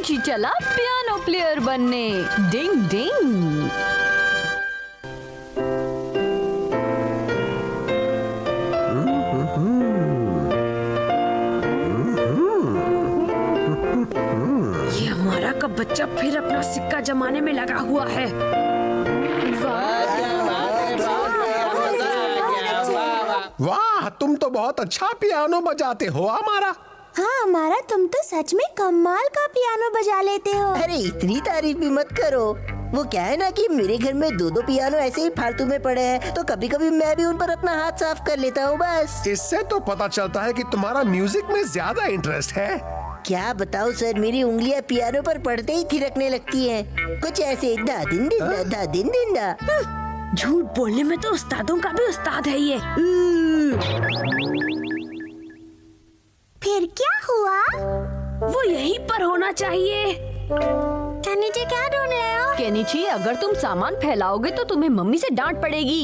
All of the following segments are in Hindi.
केनिची चला पियानो प्लेयर बनने। डिंग डिंग। ये हमारा का बच्चा फिर अपना सिक्का जमाने में लगा हुआ है। वाह, तुम तो बहुत अच्छा पियानो बजाते हो हमारा। हाँ हमारा, तुम तो सच में कमाल का पियानो बजा लेते हो। अरे इतनी तारीफ भी मत करो। वो क्या है ना कि मेरे घर में दो पियानो ऐसे ही फालतू में पड़े हैं, तो कभी कभी मैं भी उन पर अपना हाथ साफ कर लेता हूँ बस। इससे तो पता चलता है कि तुम्हारा म्यूजिक में ज्यादा इंटरेस्ट है। क्या बताऊँ सर, मेरी उंगलियाँ पियानो पर पड़ते ही थिरकने लगती हैं। कुछ ऐसे दा दिन दिन दा दा दिन दिन दा। झूठ बोलने में तो उस्तादों का भी उस्ताद है ये। फिर क्या हुआ? वो यहीं पर होना चाहिए। नीचे क्या ढूंढ रहे हो? केनिची, अगर तुम सामान फैलाओगे तो तुम्हें मम्मी से डांट पड़ेगी।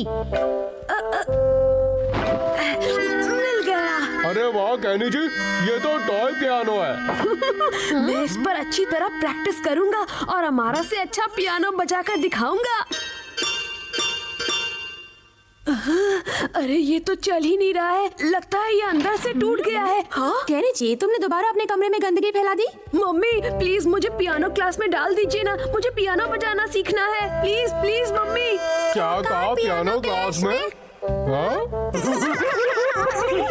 मिल गया। अरे वाह केनिची, ये तो टॉय पियानो है। मैं इस पर अच्छी तरह प्रैक्टिस करूंगा और अमारा से अच्छा पियानो बजाकर दिखाऊंगा। अरे ये तो चल ही नहीं रहा है, लगता है ये अंदर से टूट गया है। हाँ? केनिची, तुमने दोबारा अपने कमरे में गंदगी फैला दी। मम्मी प्लीज मुझे पियानो क्लास में डाल दीजिए ना, मुझे पियानो बजाना सीखना है। Please please mummy. क्या कहा पियानो क्लास में? हाँ?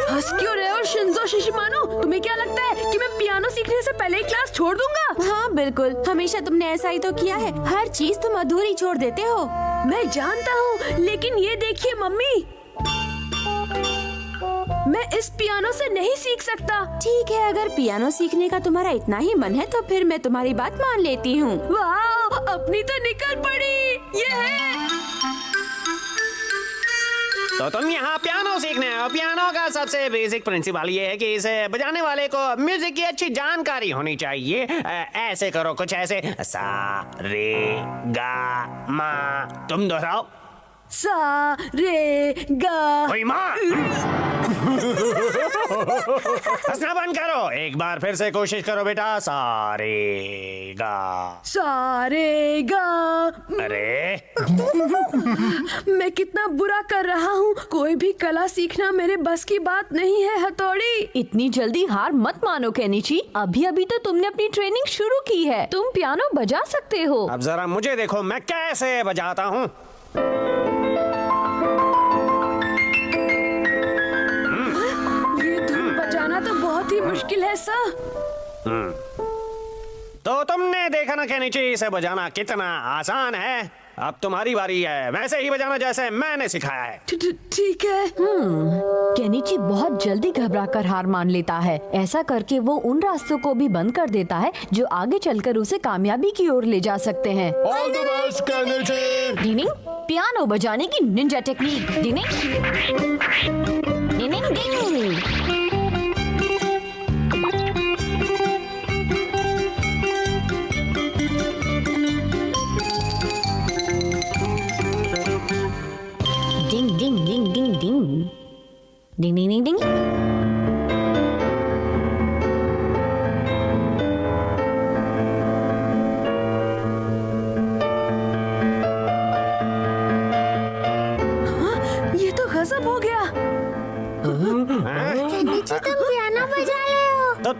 हंस क्यों रहे हो शिंजो शिशिमानो? तुम्हें क्या लगता है कि मैं पियानो सीखने से पहले ही क्लास छोड़ दूंगा? हाँ बिल्कुल, हमेशा तुमने ऐसा ही तो किया है। हर चीज तुम अधूरी छोड़ देते हो। मैं जानता हूँ, लेकिन ये देखिए मम्मी, मैं इस पियानो से नहीं सीख सकता। ठीक है, अगर पियानो सीखने का तुम्हारा इतना ही मन है तो फिर मैं तुम्हारी बात मान लेती हूँ। वाह, अपनी तो निकल पड़ी। ये है। तो तुम यहाँ पियानो सीखने आओ। पियानो का सबसे बेसिक प्रिंसिपल ये है कि इसे बजाने वाले को म्यूजिक की अच्छी जानकारी होनी चाहिए। ऐसे करो, कुछ ऐसे सा रे गा मा। तुम दोहराओ। सा रे गा। ओए माँ, हंसना बंद करो। एक बार फिर से कोशिश करो बेटा। सा रे गा। सा रे गा। अरे मैं कितना बुरा कर रहा हूँ। कोई भी कला सीखना मेरे बस की बात नहीं है हथौड़ी। इतनी जल्दी हार मत मानो केनिची, अभी अभी तो तुमने अपनी ट्रेनिंग शुरू की है। तुम पियानो बजा सकते हो। अब जरा मुझे देखो मैं कैसे बजाता हूँ। ये धुन बजाना तो बहुत ही मुश्किल है सर। तो तुमने देखा ना केनिची, इसे बजाना कितना आसान है। अब तुम्हारी बारी है, वैसे ही बजाना जैसे मैंने सिखाया है। ठीक है। केनिची बहुत जल्दी घबराकर हार मान लेता है। ऐसा करके वो उन रास्तों को भी बंद कर देता है जो आगे चलकर उसे कामयाबी की ओर ले जा सकते हैं। All the best Kenichi. डिनिंग, पियानो बजाने की निंजा टेक्निक। डिनिंग डिनिंग डिनिंग। डिंग डिंग डिंग डिंग डिंग डिंग डिंग डिंग डिंग। ये तो गजब हो गया। केनिची, तुम पियानो बजा रहे हो। तो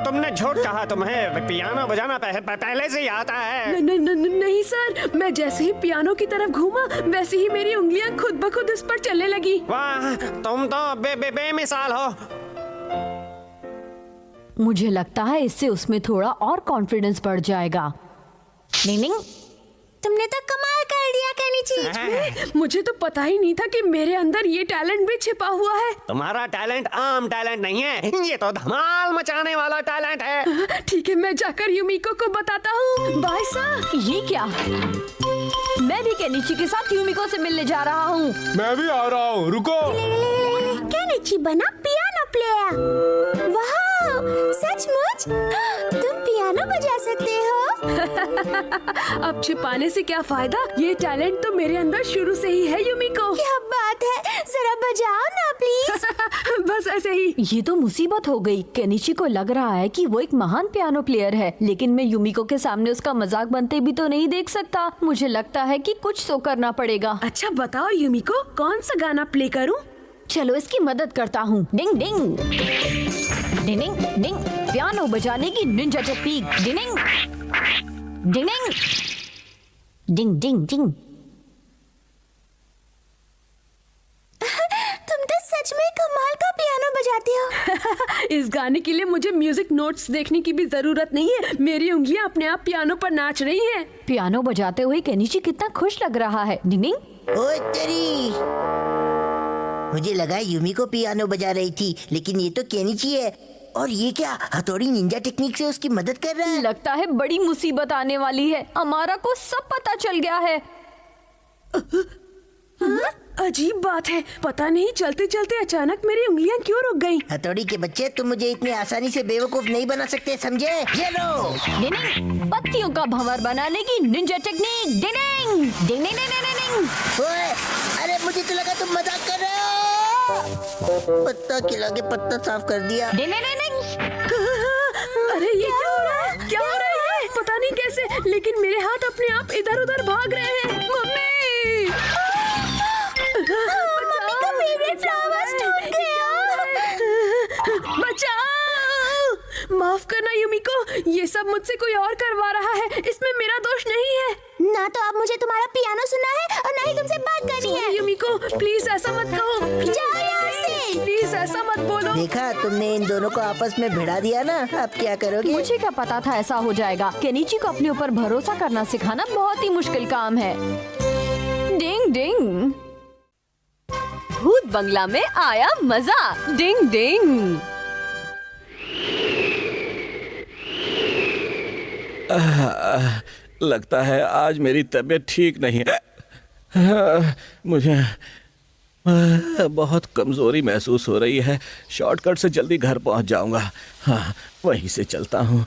तुमने झूठ कहा। तुम्हें पियानो बजाना पहले से ही आता है। नहीं सर, मैं जैसे ही पियानो की तरफ घूमा वैसे ही मेरी उंगलियां खुद ब खुद इस पर चलने लगी। वाह, तुम तो बेमिसाल हो। मुझे लगता है इससे उसमें थोड़ा और कॉन्फिडेंस बढ़ जाएगा। डिनिंग। तुमने तो कमाल कर दिया केनिची। मुझे तो पता ही नहीं था कि मेरे अंदर ये टैलेंट भी छिपा हुआ है। तुम्हारा टैलेंट आम टैलेंट नहीं है, ये तो धमाल मचाने वाला टैलेंट है। ठीक है, मैं जाकर यूमिको को बताता हूँ। Bye sir. ये क्या? मैं भी केनिची के साथ यूमिको से मिलने जा रहा हूँ। मैं भी आ रहा हूँ, रुको। केनिची बना पियानो प्लेयर। वाह, सचमुच तुम पियानो बजा सकते हो। अब छिपाने से क्या फायदा, ये टैलेंट तो मेरे अंदर शुरू से ही है यूमिको। क्या बात है, जरा बजाओ ना प्लीज। प्लीज। बस ऐसे ही। ये तो मुसीबत हो गई। केनिची को लग रहा है कि वो एक महान पियानो प्लेयर है, लेकिन मैं युमिको के सामने उसका मजाक बनते भी तो नहीं देख सकता। मुझे लगता है कि कुछ तो करना पड़ेगा। अच्छा बताओ युमिको, कौन सा गाना प्ले करूं? चलो इसकी मदद करता हूँ। डिंग डिंग डिंग डिंग डिंग, पियानो बजाने की निंजा टेक्निक। डिंग डिंग डिंग डिंग डिंग डिंग। तुम तो सच में कमाल का पियानो बजाती हो। इस गाने के लिए मुझे म्यूजिक नोट्स देखने की भी जरूरत नहीं है। मेरी उंगलियां अपने आप पियानो पर नाच रही हैं। पियानो बजाते हुए केनिची कितना खुश लग रहा है। डिंग डिंग। ओए तेरी, मुझे लगा यूमिको पियानो बजा रही थी, लेकिन ये तो केनिची है। और ये क्या हथौड़ी निंजा टेक्निक से उसकी मदद कर रहा है? लगता है बड़ी मुसीबत आने वाली है। अमारा को सब पता चल गया है। अजीब बात है, पता नहीं चलते चलते अचानक मेरी उंगलियां क्यों रुक गईं। हथौड़ी के बच्चे, तुम मुझे इतनी आसानी से बेवकूफ नहीं बना सकते, समझे? ये लो। डिंग डिंग, पत्तियों का भंवर बनाने की निंजा टेक्निक। डिंग डिंग डिंग डिंग डिंग डिंग। ओए, अरे मुझे तो लगा तुम मजाक कर रहे हो। पत्ता खिला के पत्ता साफ कर दिया। डिंग डिंग डिंग डिंग। अरे ये क्या हो रहा है? क्या हो रहा है? पता नहीं कैसे, लेकिन मेरे हाथ अपने आप इधर उधर भाग रहे हैं। मम्मी, मम्मी का फेवरेट फ्लावर टूट गया। बचाओ! माफ करना युमिको, ये सब मुझसे कोई और करवा रहा है। इसमें मेरा दोष नहीं है। ना तो अब मुझे तुम्हारा पियानो सुनना है और ना ही तुमसे बात करनी है। युमिको प्लीज ऐसा मत कहो। जाओ यहाँ से। प्लीज ऐसा मत बोलो। देखा, तुमने इन दोनों को आपस में भिड़ा दिया ना। अब क्या करोगे? मुझे क्या पता था ऐसा हो जाएगा। केनिची को अपने ऊपर भरोसा करना सिखाना बहुत ही मुश्किल काम है। डिंग डिंग, भूत बंगला में आया मजा। डिंग डिंग। लगता है आज मेरी तबीयत ठीक नहीं है। मुझे बहुत कमजोरी महसूस हो रही है। शॉर्टकट से जल्दी घर पहुंच जाऊंगा। हाँ, वहीं से चलता हूँ।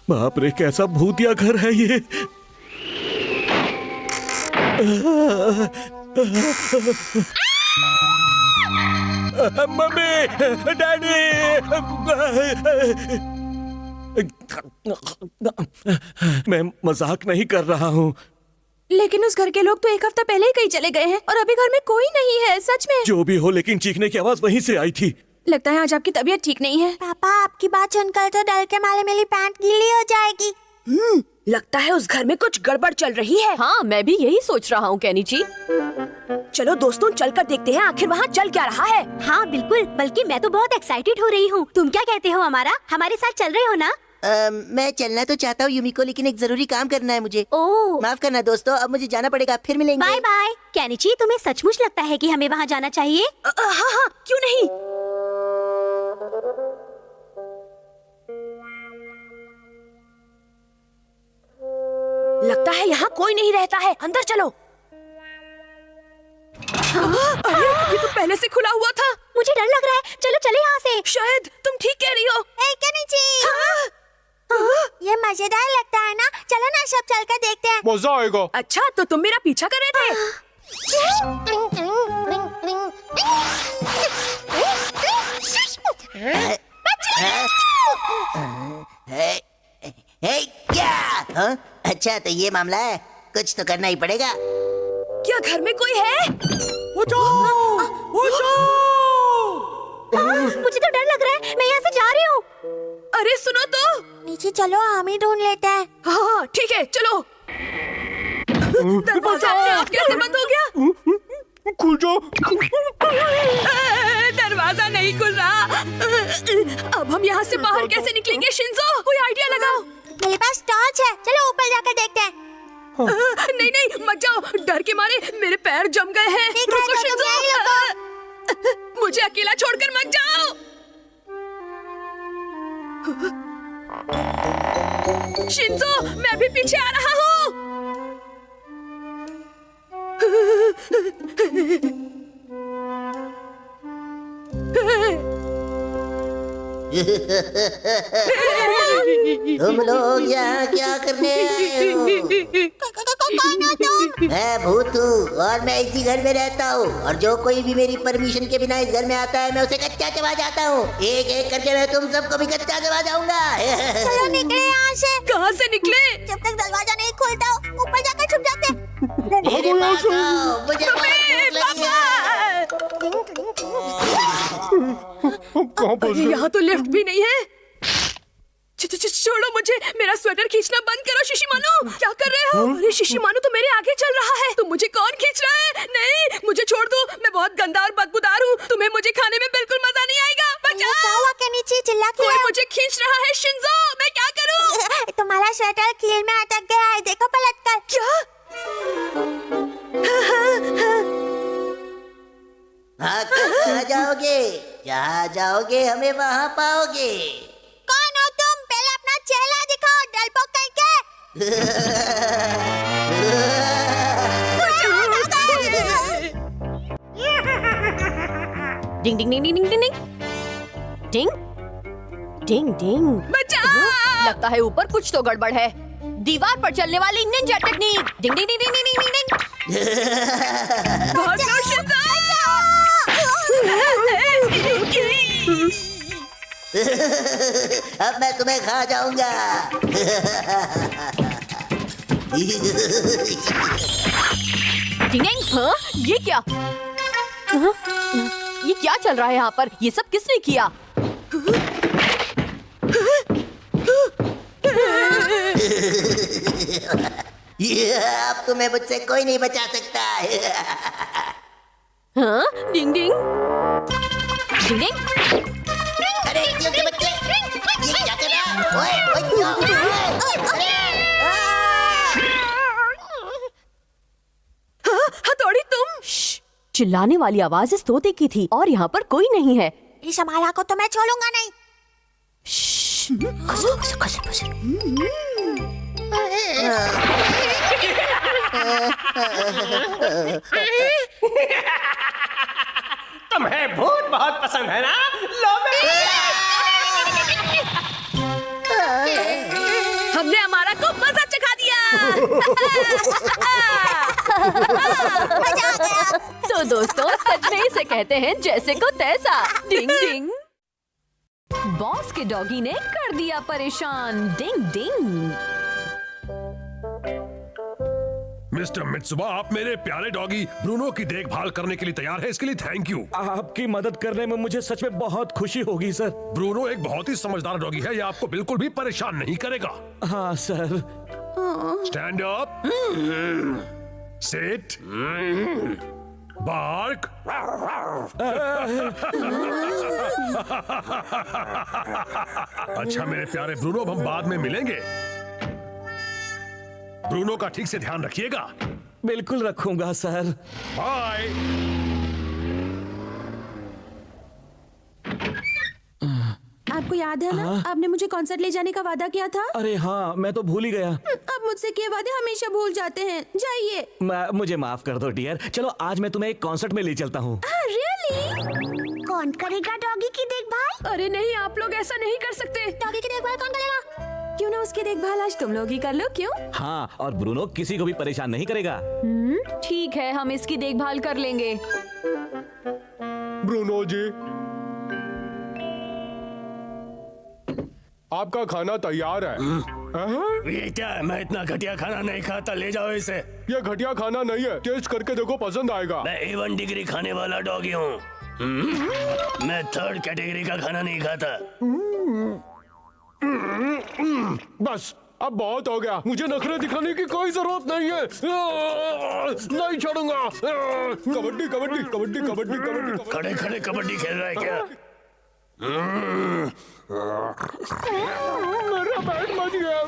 बाप रे, कैसा भूतिया घर है ये। मम्मी, डैडी, मैं मजाक नहीं कर रहा हूँ। लेकिन उस घर के लोग तो एक हफ्ता पहले ही कहीं चले गए हैं और अभी घर में कोई नहीं है। सच में। जो भी हो, लेकिन चीखने की आवाज वहीं से आई थी। लगता है आज आपकी तबीयत ठीक नहीं है। पापा, आपकी बात सुनकर तो डर के मारे मेरी पैंट गीली हो जाएगी। लगता है उस घर में कुछ गड़बड़ चल रही है। हाँ, मैं भी यही सोच रहा हूँ केनिची। चलो दोस्तों, चलकर देखते हैं आखिर वहाँ चल क्या रहा है। हाँ बिल्कुल, बल्कि मैं तो बहुत एक्साइटेड हो रही हूँ। तुम क्या कहते हो अमारा? हमारे साथ चल रहे हो ना? मैं चलना तो चाहता हूँ यूमिको, लेकिन एक जरूरी काम करना है मुझे। ओह, माफ करना दोस्तों, अब मुझे जाना पड़ेगा। फिर मिलेंगे। Bye bye. केनिची, तुम्हें सचमुच लगता है कि हमें वहाँ जाना चाहिए? हाँ हाँ, क्यों नहीं। लगता है यहाँ कोई नहीं रहता है। अंदर चलो। अरे, ये तो पहले से खुला हुआ था। मुझे डर लग रहा है। चलो चले यहाँ से। शायद तुम ठीक कह रही हो। ये मजेदार लगता है ना। चलो ना, सब चलकर देखते हैं। मजा आएगा। अच्छा, तो तुम मेरा पीछा कर रहे थे। क्या? हाँ? अच्छा, तो ये मामला है। कुछ तो करना ही पड़ेगा। क्या घर में कोई है? मुझे तो डर लग रहा है। मैं यहाँ से जा रही हूँ। अरे सुनो तो। नीचे चलो, हम ही ढूंढ लेते हैं। हाँ ठीक है, चलो। दरवाजा अपने आप कैसे बंद हो गया? खुल जाओ। दरवाजा नहीं खुल रहा। अब हम यहाँ से बाहर कैसे निकलेंगे? शिंजो, कोई आइडिया लगाओ। मेरे पास टॉर्च है। चलो ऊपर जाकर देखते हैं। नहीं नहीं, मत जाओ। डर के मारे मेरे पैर जम गए हैं। ठीक है, रुको तो तुम यहीं शिंजो, मुझे अकेला छोड़कर मत जाओ। शिंजो, मैं भी पीछे आ रहा हूँ। तुम लोग यहाँ क्या करने आए हो? कौन हो तुम? मैं भूत हूँ और मैं इसी घर में रहता हूँ और जो कोई भी मेरी परमिशन के बिना इस घर में आता है मैं उसे कच्चा चबा जाता हूँ। एक एक करके मैं तुम सबको भी कच्चा चबा जाऊंगा। चलो निकले यहाँ से। कहाँ से निकले? जब तक दरवाजा नहीं खुलता ऊपर जाकर छुप जाते। मेरे पास आओ, मुझे बहुत भूख लगी है। यहाँ तो लिफ्ट भी नहीं है। छोड़ो मुझे, मेरा स्वेटर खींचना बंद करो। शिशिमानो, क्या कर रहे हो? अरे शिशिमानो तो मेरे आगे चल रहा है, तो मुझे कौन खींच रहा है? नहीं, मुझे छोड़ दो, मैं बहुत गंदा और बदबूदार हूँ। तुम्हें मुझे खाने में बिल्कुल मजा नहीं आएगा। बचाओ! के नीचे चिल्ला के कोई मुझे खींच रहा है। शिंजो, मैं क्या करूँ? तुम्हारा स्वेटर कील में अटक गया है, देखो पलट कर। क्या? हाँ, कहाँ जाओगे? जहाँ जाओगे हमें वहाँ पाओगे। कौन हो तुम? पहले अपना चेहरा दिखाओ, डरपोक कहीं के। डिंग डिंग डिंग डिंग डिंग डिंग डिंग डिंग डिंग। बचाओ! लगता है ऊपर कुछ तो गड़बड़ है। दीवार पर चलने वाली निंजा टेक्निक। डिंग डिंग डिंग डिंग डिंग डिंग डिंग। भागो शिंजो! अब मैं तुम्हें खा जाऊंगा। डिंग डिंग। हाँ? ये क्या? हाँ? ये क्या चल रहा है यहाँ पर? ये सब किसने किया? अब तुम्हें मुझसे कोई नहीं बचा सकता। हाँ? डिंग डिंग डिंग डिंग। अरे इडियट के बच्चे, ये क्या कर रहा है? ओए, ओए, हथौड़ी तुम? चिल्लाने वाली आवाज इस तोते की थी और यहाँ पर कोई नहीं है। इस हमारा को तो मैं छोड़ूंगा नहीं। तुम्हें भूत बहुत पसंद है ना? लो हमने हमारा को मजा चखा दिया। मजा आ गया। तो दोस्तों, सच में इसे कहते हैं जैसे को तैसा। डिंग डिंग। बॉस के डॉगी ने कर दिया परेशान। डिंग डिंग। मिस्टर मित्सुबा, आप मेरे प्यारे डॉगी ब्रूनो की देखभाल करने के लिए तैयार है, इसके लिए थैंक यू। आपकी मदद करने में मुझे सच में बहुत खुशी होगी सर। ब्रूनो एक बहुत ही समझदार डॉगी है, ये आपको बिल्कुल भी परेशान नहीं करेगा। हाँ sir. Stand up, sit, bark. अच्छा मेरे प्यारे ब्रूनो, अब हम बाद में मिलेंगे। ब्रूनो का ठीक से ध्यान रखिएगा। बिल्कुल रखूंगा सर। बाय। आपको याद है ना, आपने मुझे कॉन्सर्ट ले जाने का वादा किया था। अरे हाँ, मैं तो भूल ही गया। अब मुझसे किए वादे हमेशा भूल जाते हैं। जाइए। मुझे माफ कर दो डियर। चलो आज मैं तुम्हें एक कॉन्सर्ट में ले चलता हूँ। रियली? कौन करेगा डॉगी की देखभाल? अरे नहीं, आप लोग ऐसा नहीं कर सकते। डॉगी की देखभाल कौन करेगा? क्यों ना उसकी देखभाल आज तुम लोग ही कर लो। क्यों? हाँ, और ब्रूनो किसी को भी परेशान नहीं करेगा। ठीक है, हम इसकी देखभाल कर लेंगे। ब्रूनो जी, आपका खाना तैयार है। ये क्या है? मैं इतना घटिया खाना नहीं खाता, ले जाओ इसे। ये घटिया खाना नहीं है, टेस्ट करके देखो, पसंद आएगा। मैं A1 डिग्री खाने वाला डॉगी हूँ। मैं 3rd कैटेगरी का खाना नहीं खाता। बस अब बहुत हो गया, मुझे नखरे दिखाने की कोई जरूरत नहीं है। नहीं छोड़ूंगा। कबड्डी कबड्डी कबड्डी कबड्डी कबड्डी। खड़े खड़े कबड्डी खेल रहा है क्या? मेरा बैट मच गया।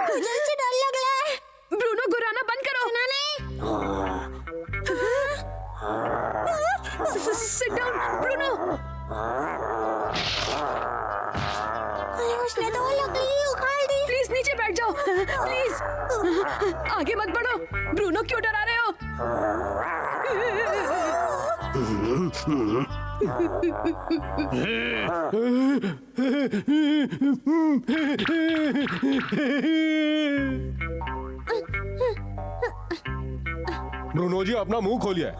मुझे से डर लग रहा है। ब्रूनो, गुराना बंद करो। Sit down, Bruno. उसने तो वो लकड़ी उखाड़ दी। प्लीज नीचे बैठ जाओ। प्लीज आगे मत बढ़ो। ब्रूनो, क्यों डरा रहे हो? ब्रूनो जी अपना मुंह खोलिए।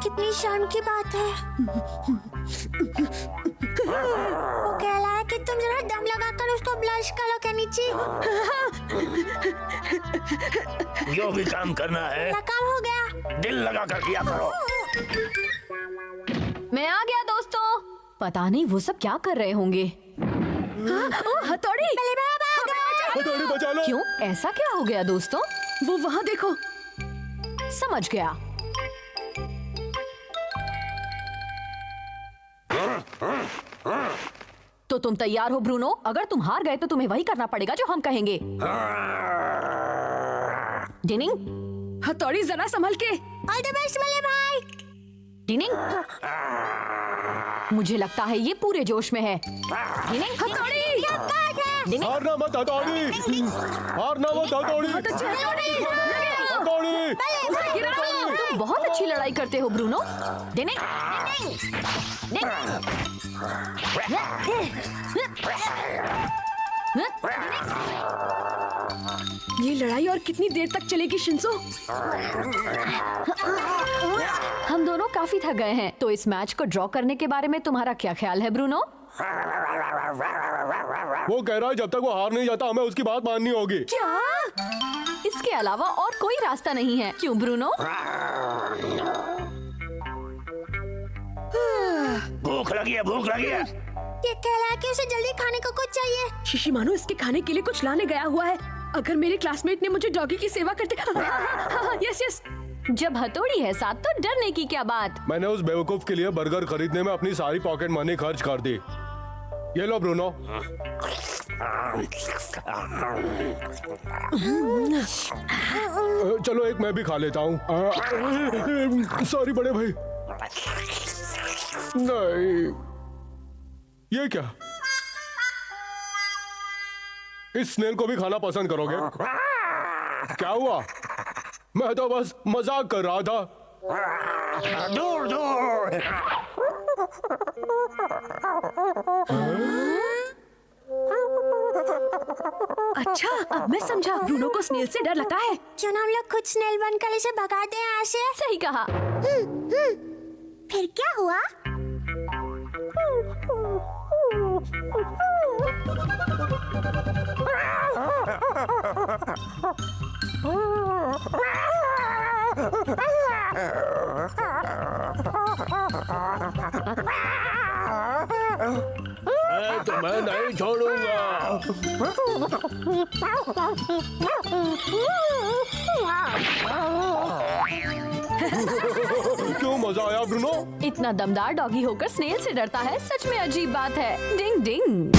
कितनी शर्म की बात है। वो कह रहा है कि तुम जरा दम लगाकर उसको ब्लश करो केनिची। जो भी काम करना है काम हो गया। दिल लगा कर किया करो। मैं आ गया दोस्तों। पता नहीं वो सब क्या कर रहे होंगे। हथौड़ी, हथौड़ी बचा लो। क्यों, ऐसा क्या हो गया दोस्तों? वो वहाँ देखो। समझ गया। तो तुम तैयार हो ब्रूनो? अगर तुम हार गए तो तुम्हें वही करना पड़ेगा जो हम कहेंगे। डिनिंग, हथौड़ी जरा संभल के। ऑल द बेस्ट वाले भाई। डिनिंग, मुझे लगता है ये पूरे जोश में है। डिनिंग, हथौड़ी, डिनिंग, हारना मत हथौड़ी, हारना मत हथौड़ी, हथौड़ी। उसे गिराओ। तुम बहुत अच्छी लड़ाई करते हो ब्रूनो। डिनिंग, ये लड़ाई और कितनी देर तक चलेगी शिंजो? हम दोनों काफी थक गए हैं, तो इस मैच को ड्रॉ करने के बारे में तुम्हारा क्या ख्याल है ब्रूनो? वो कह रहा है जब तक वो हार नहीं जाता हमें उसकी बात माननी होगी। क्या? इसके अलावा और कोई रास्ता नहीं है, क्यों ब्रूनो? भूख लगी है, भूख लगी है। ये कह रहा है कि उसे जल्दी खाने को कुछ चाहिए। शिशिमानो इसके खाने के लिए कुछ लाने गया हुआ है। अगर मेरे क्लासमेट ने मुझे डॉगी की सेवा करते। Yes yes. जब हथौड़ी है साथ तो डरने की क्या बात। मैंने उस बेवकूफ के लिए बर्गर खरीदने में अपनी सारी पॉकेट मनी खर्च कर दी। ये लो ब्रूनो। चलो एक मैं भी खा लेता हूँ। सॉरी बड़े भाई। नहीं, ये क्या? इस स्नेल को भी खाना पसंद करोगे? क्या हुआ? मैं तो बस मजाक कर रहा था। दूर दूर। अच्छा, अब मैं समझा। ब्रूनो को स्नेल से डर लगता है। क्यों ना हम लोग खुद स्नेल बनकर इसे भगाते हैं यहाँ से? सही कहा। फिर क्या हुआ? तो मैं नहीं छोड़ूंगा। क्यों मजा आया ब्रूनो? इतना दमदार डॉगी होकर स्नेल से डरता है, सच में अजीब बात है। डिंग डिंग।